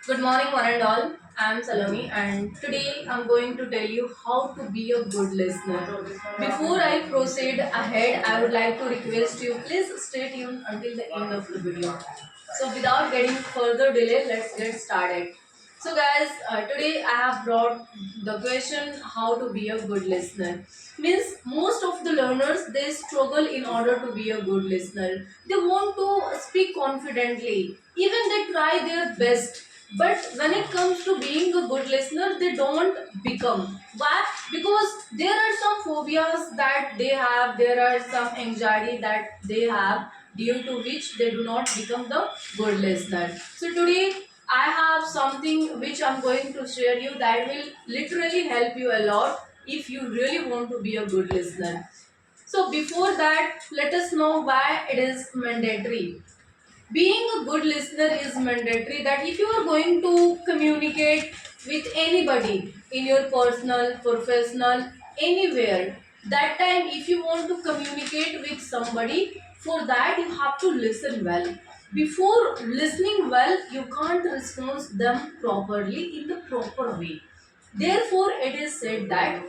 Good morning, one and all. I'm Saloni, and today I'm going to tell you how to be a good listener. Before I proceed ahead, I would like to request you please stay tuned until the end of the video. So, without getting further delay, let's get started. So, guys, today I have brought the question how to be a good listener. Means most of the learners they struggle in order to be a good listener. They want to speak confidently, even they try their best, but when it comes to being a good listener they don't become. Why? Because there are some phobias that they have, there are some anxiety that they have, due to which they do not become the good listener. So today I have something which I'm going to share you that will literally help you a lot if you really want to be a good listener. So before that, let us know why it is mandatory. Being a good listener is mandatory, that if you are going to communicate with anybody in your personal, professional, anywhere, that time if you want to communicate with somebody, for that you have to listen well. Before listening well, you can't respond them properly in the proper way. Therefore it is said that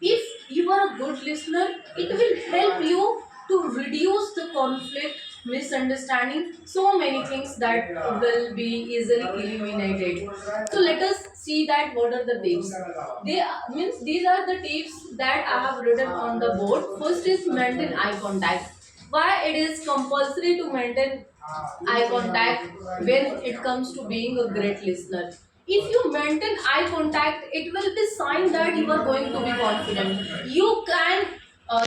if you are a good listener, it will help you to reduce the conflict, misunderstanding, so many things that will be easily eliminated. So let us see that what are the tips. They means these are the tips that I have written on the board. First is maintain eye contact. Why it is compulsory to maintain eye contact when it comes to being a great listener? If you maintain eye contact, it will be sign that you are going to be confident. You can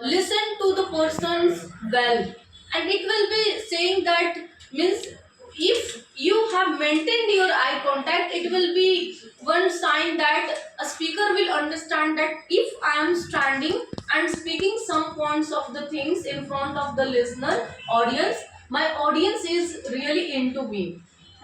listen to the persons well, and it will be saying that, means if you have maintained your eye contact, it will be one sign that a speaker will understand that if I am standing and speaking some points of the things in front of the listener audience, my audience is really into me,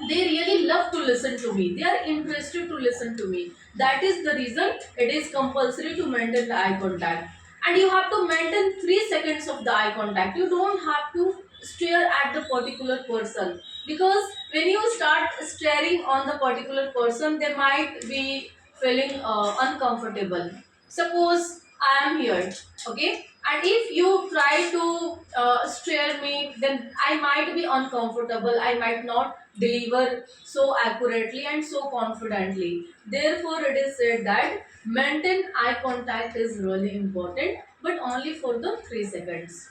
they really love to listen to me, they are interested to listen to me. That is the reason it is compulsory to maintain the eye contact. And you have to maintain 3 seconds of the eye contact. You don't have to stare at the particular person, because when you start staring on the particular person, they might be feeling uncomfortable. Suppose I am here, okay, and if you try to stare me, then I might be uncomfortable, I might not deliver so accurately and so confidently. Therefore it is said that maintain eye contact is really important, but only for the 3 seconds.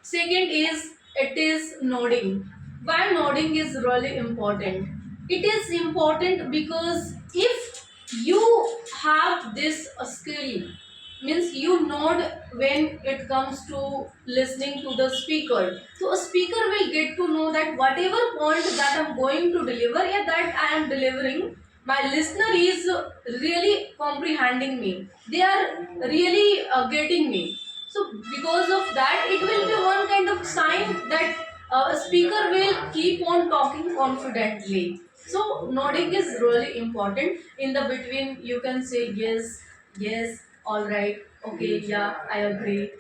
Second is it is nodding. Why nodding is really important? It is important because if you have this skill, means you nod when it comes to listening to the speaker. So a speaker will get to know that whatever point that I'm going to deliver, yeah, that I am delivering, my listener is really comprehending me. They are really getting me. So because of that, it will be one kind of sign that a speaker will keep on talking confidently. So nodding is really important. In the between, you can say yes, yes, all right, okay, yeah, I agree.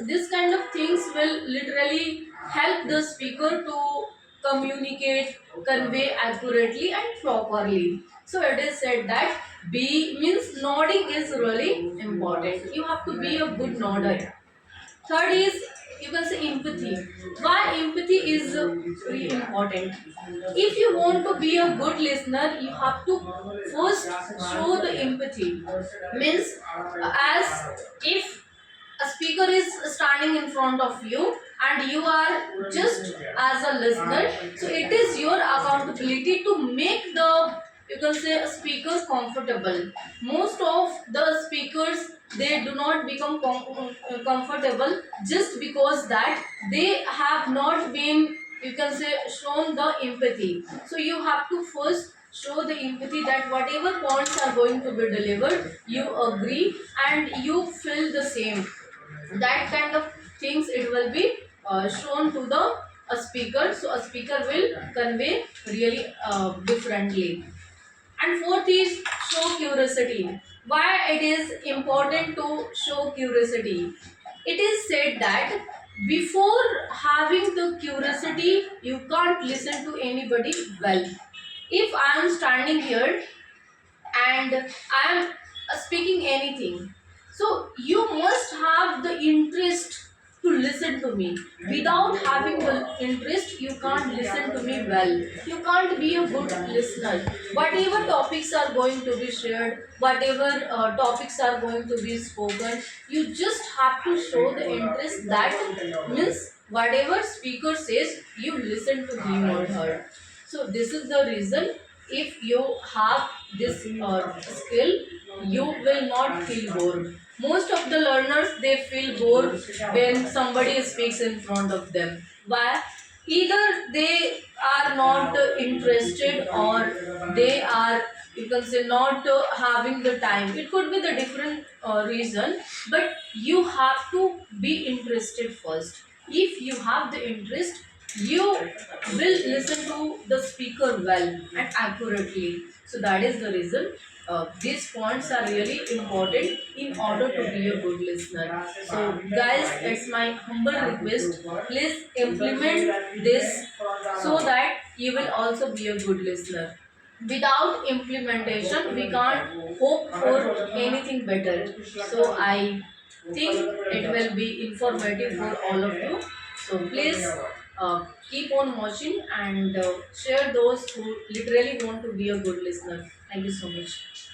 This kind of things will literally help the speaker to communicate, convey accurately and properly. So it is said that be means nodding is really important. You have to be a good nodder. Third is you can say empathy. Why empathy is very important? If you want to be a good listener, you have to first show the empathy. Means as if a speaker is standing in front of you and you are just as a listener, so it is your accountability to make the, you can say, speaker comfortable. Most of the speakers they do not become comfortable just because that they have not been, you can say, shown the empathy. So you have to first show the empathy that whatever points are going to be delivered, you agree and you feel the same. That kind of things it will be shown to the a speaker, so a speaker will convey really differently. And fourth is show curiosity. Why it is important to show curiosity? It is said that before having the curiosity you can't listen to anybody well. if I am standing here and I am speaking anything, so you must have the interest to listen to me. Without having the interest, you can't listen to me well. You can't be a good listener. Whatever topics are going to be shared, whatever topics are going to be spoken, you just have to show the interest. That means whatever speaker says, you listen to him or her. So this is the reason. If you have this skill, you will not feel bored. Most of the learners, they feel bored when somebody speaks in front of them. Why? Either they are not interested, or they are, you can say, not having the time. It could be the different reason, but you have to be interested first. If you have the interest, you will listen to the speaker well and accurately. So that is the reason these points are really important in order to be a good listener. So guys, it's my humble request, please implement this so that you will also be a good listener. Without implementation, we can't hope for anything better. So I think it will be informative for all of you. So please keep on watching and share those who literally want to be a good listener. Thank you so much.